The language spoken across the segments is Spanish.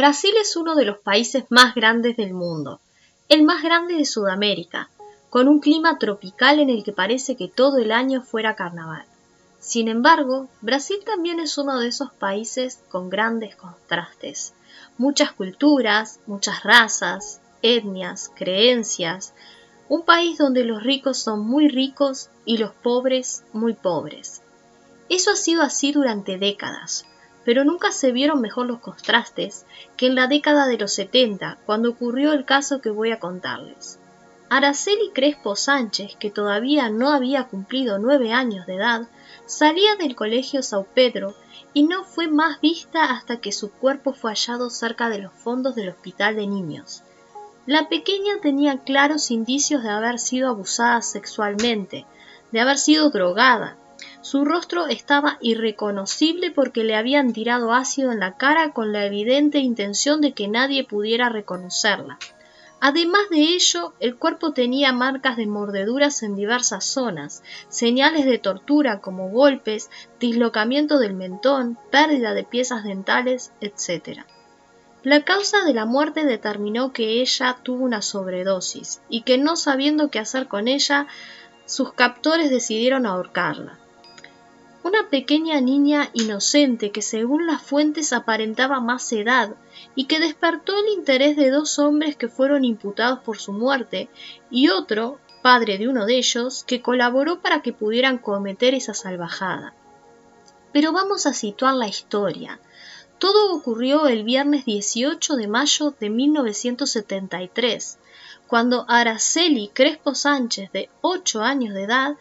Brasil es uno de los países más grandes del mundo, el más grande de Sudamérica, con un clima tropical en el que parece que todo el año fuera carnaval. Sin embargo, Brasil también es uno de esos países con grandes contrastes, muchas culturas, muchas razas, etnias, creencias, un país donde los ricos son muy ricos y los pobres muy pobres. Eso ha sido así durante décadas, pero nunca se vieron mejor los contrastes que en la década de los 70, cuando ocurrió el caso que voy a contarles. Aracely Crespo Sánchez, que todavía no había cumplido 9 años de edad, salía del colegio São Pedro y no fue más vista hasta que su cuerpo fue hallado cerca de los fondos del hospital de niños. La pequeña tenía claros indicios de haber sido abusada sexualmente, de haber sido drogada. Su rostro estaba irreconocible porque le habían tirado ácido en la cara con la evidente intención de que nadie pudiera reconocerla. Además de ello, el cuerpo tenía marcas de mordeduras en diversas zonas, señales de tortura como golpes, dislocamiento del mentón, pérdida de piezas dentales, etc. La causa de la muerte determinó que ella tuvo una sobredosis y que no sabiendo qué hacer con ella, sus captores decidieron ahorcarla. Una pequeña niña inocente que según las fuentes aparentaba más edad y que despertó el interés de 2 hombres que fueron imputados por su muerte y otro, padre de uno de ellos, que colaboró para que pudieran cometer esa salvajada. Pero vamos a situar la historia. Todo ocurrió el viernes 18 de mayo de 1973, cuando Aracely Crespo Sánchez, de 8 años de edad,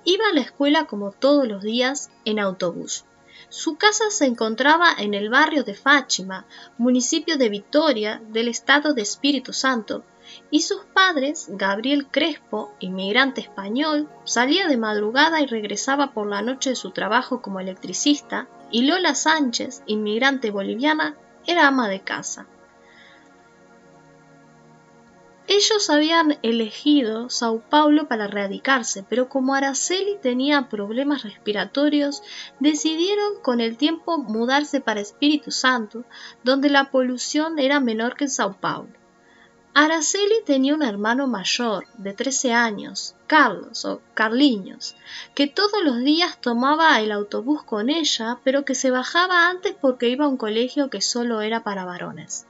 iba a la escuela como todos los días en autobús. Su casa se encontraba en el barrio de Fátima, municipio de Vitória, del estado de Espíritu Santo, y sus padres, Gabriel Crespo, inmigrante español, salía de madrugada y regresaba por la noche de su trabajo como electricista, y Lola Sánchez, inmigrante boliviana, era ama de casa. Ellos habían elegido Sao Paulo para radicarse, pero como Aracely tenía problemas respiratorios, decidieron con el tiempo mudarse para Espíritu Santo, donde la polución era menor que en Sao Paulo. Aracely tenía un hermano mayor, de 13 años, Carlos o Carliños, que todos los días tomaba el autobús con ella, pero que se bajaba antes porque iba a un colegio que solo era para varones.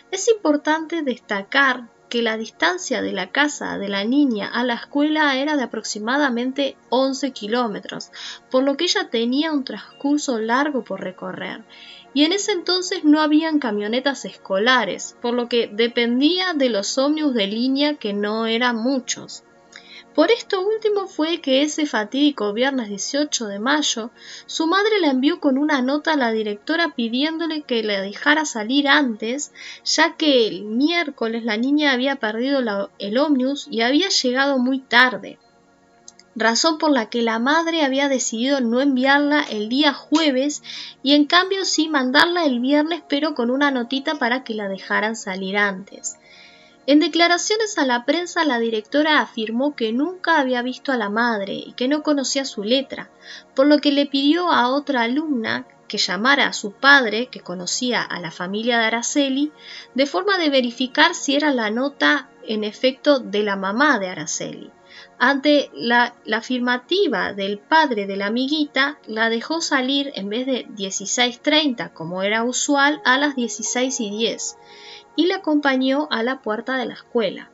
Es importante destacar que la distancia de la casa de la niña a la escuela era de aproximadamente 11 kilómetros, por lo que ella tenía un transcurso largo por recorrer. Y en ese entonces no habían camionetas escolares, por lo que dependía de los ómnibus de línea, que no eran muchos. Por esto último fue que ese fatídico viernes 18 de mayo, su madre la envió con una nota a la directora pidiéndole que la dejara salir antes, ya que el miércoles la niña había perdido el ómnibus y había llegado muy tarde, razón por la que la madre había decidido no enviarla el día jueves y en cambio sí mandarla el viernes, pero con una notita para que la dejaran salir antes. En declaraciones a la prensa, la directora afirmó que nunca había visto a la madre y que no conocía su letra, por lo que le pidió a otra alumna que llamara a su padre, que conocía a la familia de Aracely, de forma de verificar si era la nota en efecto de la mamá de Aracely. Ante la afirmativa del padre de la amiguita, la dejó salir en vez de 16:30, como era usual, a las 16:10. Y la acompañó a la puerta de la escuela.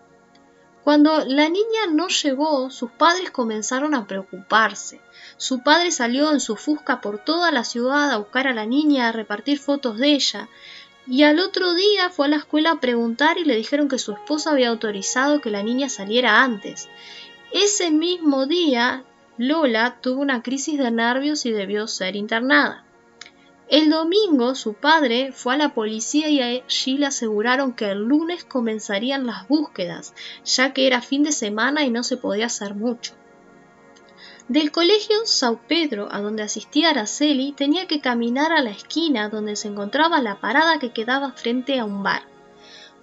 Cuando la niña no llegó, sus padres comenzaron a preocuparse. Su padre salió en su fusca por toda la ciudad a buscar a la niña, a repartir fotos de ella, y al otro día fue a la escuela a preguntar y le dijeron que su esposa había autorizado que la niña saliera antes. Ese mismo día, Lola tuvo una crisis de nervios y debió ser internada. El domingo su padre fue a la policía y allí le aseguraron que el lunes comenzarían las búsquedas, ya que era fin de semana y no se podía hacer mucho. Del colegio São Pedro, a donde asistía Aracely, tenía que caminar a la esquina donde se encontraba la parada que quedaba frente a un bar.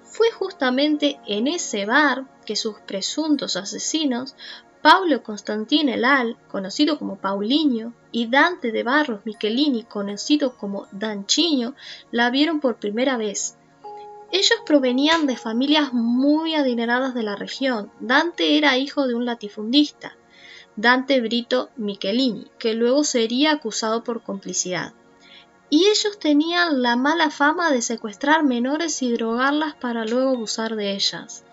Fue justamente en ese bar que sus presuntos asesinos, Paulo Constantino Elal, conocido como Paulinho, y Dante de Barros Michelini, conocido como Danchinho, la vieron por primera vez. Ellos provenían de familias muy adineradas de la región. Dante era hijo de un latifundista, Dante Brito Michelini, que luego sería acusado por complicidad. Y ellos tenían la mala fama de secuestrar menores y drogarlas para luego abusar de ellas.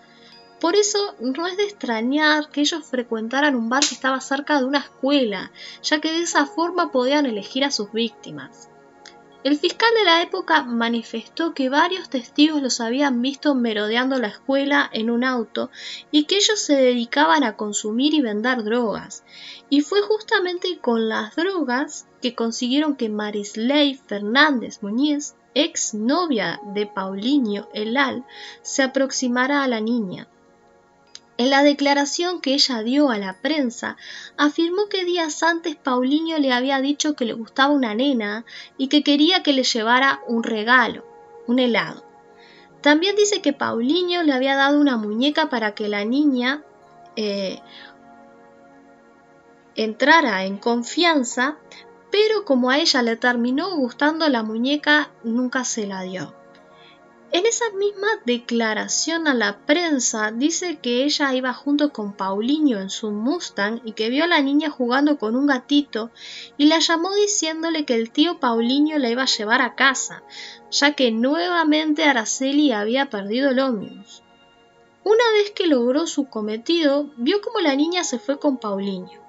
Por eso no es de extrañar que ellos frecuentaran un bar que estaba cerca de una escuela, ya que de esa forma podían elegir a sus víctimas. El fiscal de la época manifestó que varios testigos los habían visto merodeando la escuela en un auto y que ellos se dedicaban a consumir y vender drogas. Y fue justamente con las drogas que consiguieron que Marisley Fernández Muñiz, ex novia de Paulinho Elal, se aproximara a la niña. En la declaración que ella dio a la prensa, afirmó que días antes Paulinho le había dicho que le gustaba una nena y que quería que le llevara un regalo, un helado. También dice que Paulinho le había dado una muñeca para que la niña entrara en confianza, pero como a ella le terminó gustando la muñeca, nunca se la dio. En esa misma declaración a la prensa dice que ella iba junto con Paulinho en su Mustang y que vio a la niña jugando con un gatito y la llamó diciéndole que el tío Paulinho la iba a llevar a casa, ya que nuevamente Araceli había perdido el ómnibus. Una vez que logró su cometido, vio como la niña se fue con Paulinho.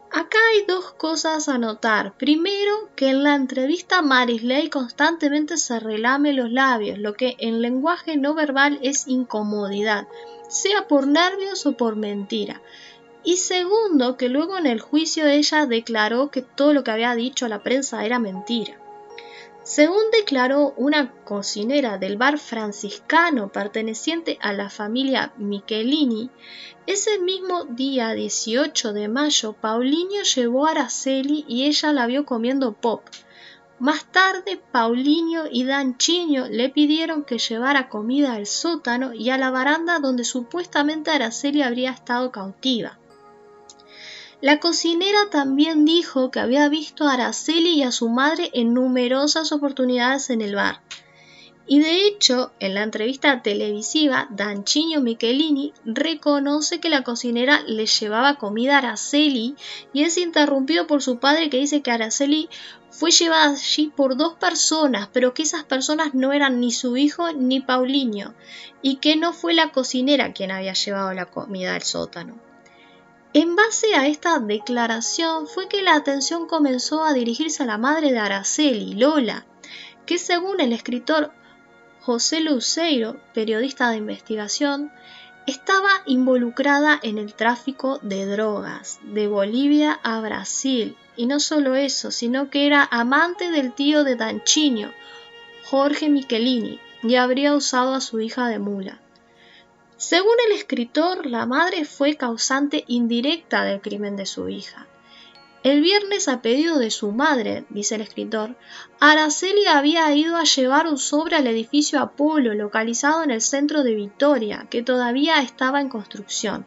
Acá hay dos cosas a notar. Primero, que en la entrevista Marisley constantemente se relame los labios, lo que en lenguaje no verbal es incomodidad, sea por nervios o por mentira. Y segundo, que luego en el juicio ella declaró que todo lo que había dicho a la prensa era mentira. Según declaró una cocinera del bar franciscano perteneciente a la familia Michelini, ese mismo día 18 de mayo, Paulinho llevó a Araceli y ella la vio comiendo pop. Más tarde, Paulinho y Danchino le pidieron que llevara comida al sótano y a la baranda donde supuestamente Araceli habría estado cautiva. La cocinera también dijo que había visto a Araceli y a su madre en numerosas oportunidades en el bar. Y de hecho, en la entrevista televisiva, Danchino Michelini reconoce que la cocinera le llevaba comida a Araceli y es interrumpido por su padre, que dice que Araceli fue llevada allí por dos personas, pero que esas personas no eran ni su hijo ni Paulinho, y que no fue la cocinera quien había llevado la comida al sótano. En base a esta declaración fue que la atención comenzó a dirigirse a la madre de Araceli, Lola, que según el escritor José Luceiro, periodista de investigación, estaba involucrada en el tráfico de drogas de Bolivia a Brasil. Y no solo eso, sino que era amante del tío de Danchino, Jorge Michelini, y habría usado a su hija de mula. Según el escritor, la madre fue causante indirecta del crimen de su hija. El viernes, a pedido de su madre, dice el escritor, Araceli había ido a llevar un sobre al edificio Apolo, localizado en el centro de Vitoria, que todavía estaba en construcción,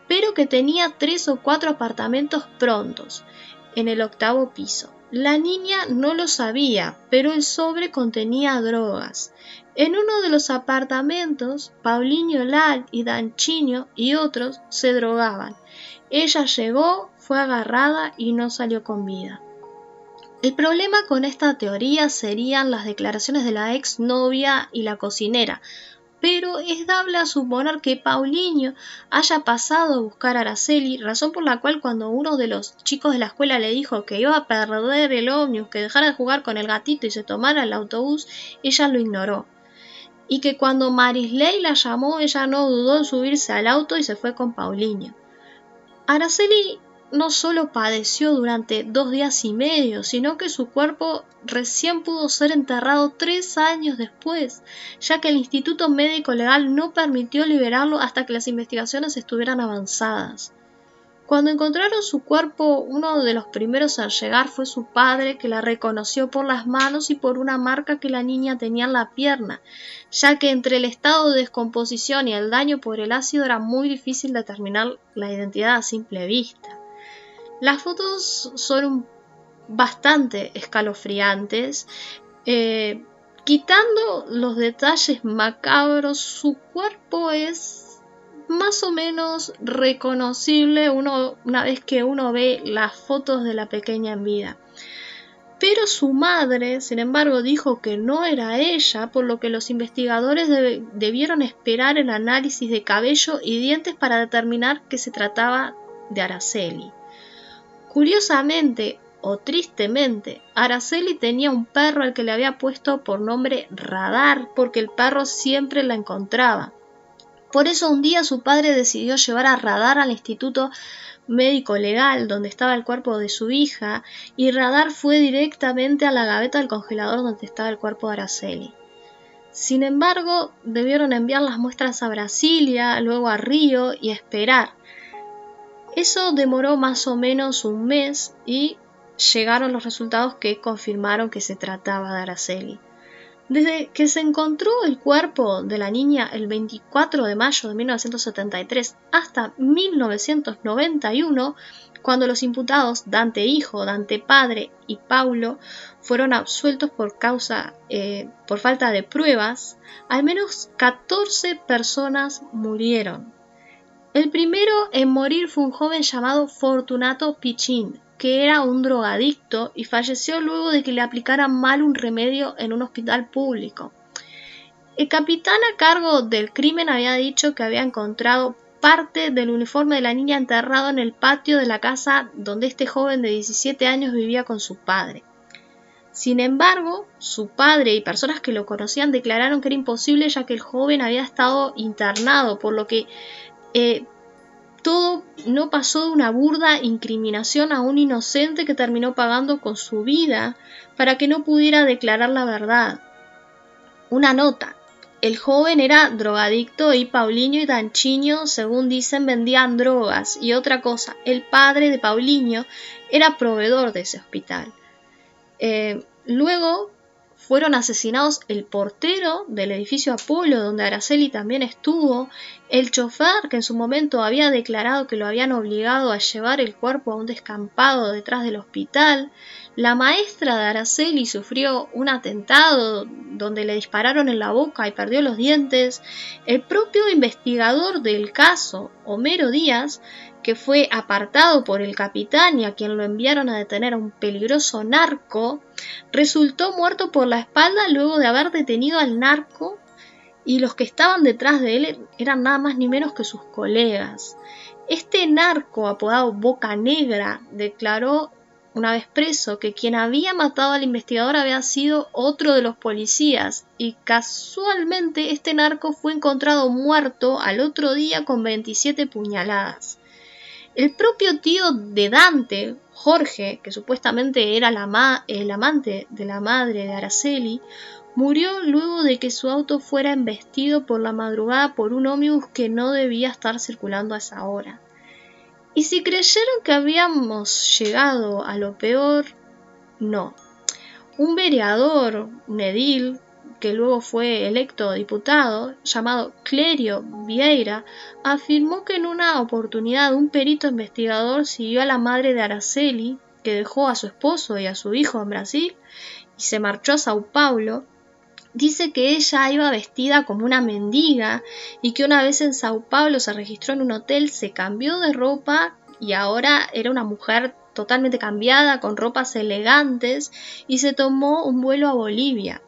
pero que tenía 3 o 4 apartamentos prontos, en el 8º piso. La niña no lo sabía, pero el sobre contenía drogas. En uno de los apartamentos, Paulinho Elal y Danchino y otros se drogaban. Ella llegó, fue agarrada y no salió con vida. El problema con esta teoría serían las declaraciones de la ex novia y la cocinera, pero es dable a suponer que Paulinho haya pasado a buscar a Araceli, razón por la cual cuando uno de los chicos de la escuela le dijo que iba a perder el ómnibus, que dejara de jugar con el gatito y se tomara el autobús, ella lo ignoró. Y que cuando Marisley la llamó, ella no dudó en subirse al auto y se fue con Paulinho. Araceli no solo padeció durante 2 días y medio, sino que su cuerpo recién pudo ser enterrado 3 años después, ya que el Instituto Médico Legal no permitió liberarlo hasta que las investigaciones estuvieran avanzadas. Cuando encontraron su cuerpo, uno de los primeros en llegar fue su padre, que la reconoció por las manos y por una marca que la niña tenía en la pierna, ya que entre el estado de descomposición y el daño por el ácido era muy difícil determinar la identidad a simple vista. Las fotos son bastante escalofriantes. Quitando los detalles macabros, su cuerpo es más o menos reconocible una vez que uno ve las fotos de la pequeña en vida. Pero su madre, sin embargo, dijo que no era ella, por lo que los investigadores debieron esperar el análisis de cabello y dientes para determinar que se trataba de Araceli. Curiosamente, o tristemente, Araceli tenía un perro al que le había puesto por nombre Radar, porque el perro siempre la encontraba. Por eso un día su padre decidió llevar a Radar al Instituto Médico Legal, donde estaba el cuerpo de su hija, y Radar fue directamente a la gaveta del congelador donde estaba el cuerpo de Araceli. Sin embargo, debieron enviar las muestras a Brasilia, luego a Río y esperar. Eso demoró más o menos un mes y llegaron los resultados que confirmaron que se trataba de Araceli. Desde que se encontró el cuerpo de la niña el 24 de mayo de 1973 hasta 1991, cuando los imputados Dante hijo, Dante padre y Paulo fueron absueltos por falta de pruebas, al menos 14 personas murieron. El primero en morir fue un joven llamado Fortunato Piccin, que era un drogadicto y falleció luego de que le aplicaran mal un remedio en un hospital público. El capitán a cargo del crimen había dicho que había encontrado parte del uniforme de la niña enterrado en el patio de la casa donde este joven de 17 años vivía con su padre. Sin embargo, su padre y personas que lo conocían declararon que era imposible, ya que el joven había estado internado, por lo que todo no pasó de una burda incriminación a un inocente que terminó pagando con su vida para que no pudiera declarar la verdad. Una nota: el joven era drogadicto y Paulinho y Dantinho, según dicen, vendían drogas. Y otra cosa, el padre de Paulinho era proveedor de ese hospital. Luego fueron asesinados el portero del edificio Apolo, donde Araceli también estuvo, el chofer, que en su momento había declarado que lo habían obligado a llevar el cuerpo a un descampado detrás del hospital. La maestra de Araceli sufrió un atentado donde le dispararon en la boca y perdió los dientes. El propio investigador del caso, Homero Díaz, que fue apartado por el capitán y a quien lo enviaron a detener a un peligroso narco, resultó muerto por la espalda luego de haber detenido al narco, y los que estaban detrás de él eran nada más ni menos que sus colegas. Este narco, apodado Boca Negra, declaró una vez preso que quien había matado al investigador había sido otro de los policías, y casualmente este narco fue encontrado muerto al otro día con 27 puñaladas. El propio tío de Dante, Jorge, que supuestamente era el amante de la madre de Araceli, murió luego de que su auto fuera embestido por la madrugada por un ómnibus que no debía estar circulando a esa hora. Y si creyeron que habíamos llegado a lo peor, no. Un vereador, un edil, que luego fue electo diputado, llamado Clério Vieira, afirmó que en una oportunidad un perito investigador siguió a la madre de Araceli, que dejó a su esposo y a su hijo en Brasil y se marchó a Sao Paulo. Dice que ella iba vestida como una mendiga y que una vez en Sao Paulo se registró en un hotel, se cambió de ropa y ahora era una mujer totalmente cambiada, con ropas elegantes, y se tomó un vuelo a Bolivia.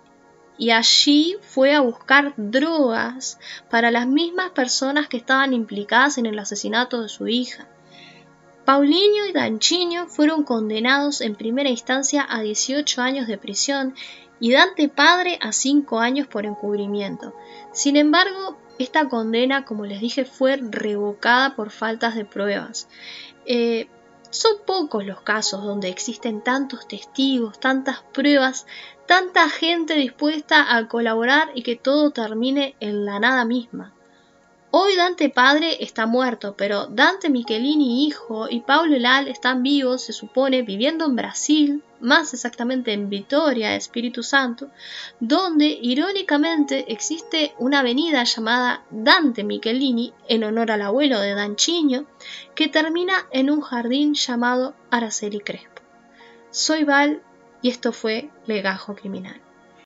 Y allí fue a buscar drogas para las mismas personas que estaban implicadas en el asesinato de su hija. Paulinho y Dantinho fueron condenados en primera instancia a 18 años de prisión y Dante padre a 5 años por encubrimiento. Sin embargo, esta condena, como les dije, fue revocada por faltas de pruebas. Son pocos los casos donde existen tantos testigos, tantas pruebas, tanta gente dispuesta a colaborar y que todo termine en la nada misma. Hoy Dante padre está muerto, pero Dante Michelini hijo y Paulo Lal están vivos, se supone, viviendo en Brasil, más exactamente en Vitória, Espíritu Santo, donde irónicamente existe una avenida llamada Dante Michelini en honor al abuelo de Dantinho, que termina en un jardín llamado Araceli Crespo. Soy Val y esto fue Legajo Criminal.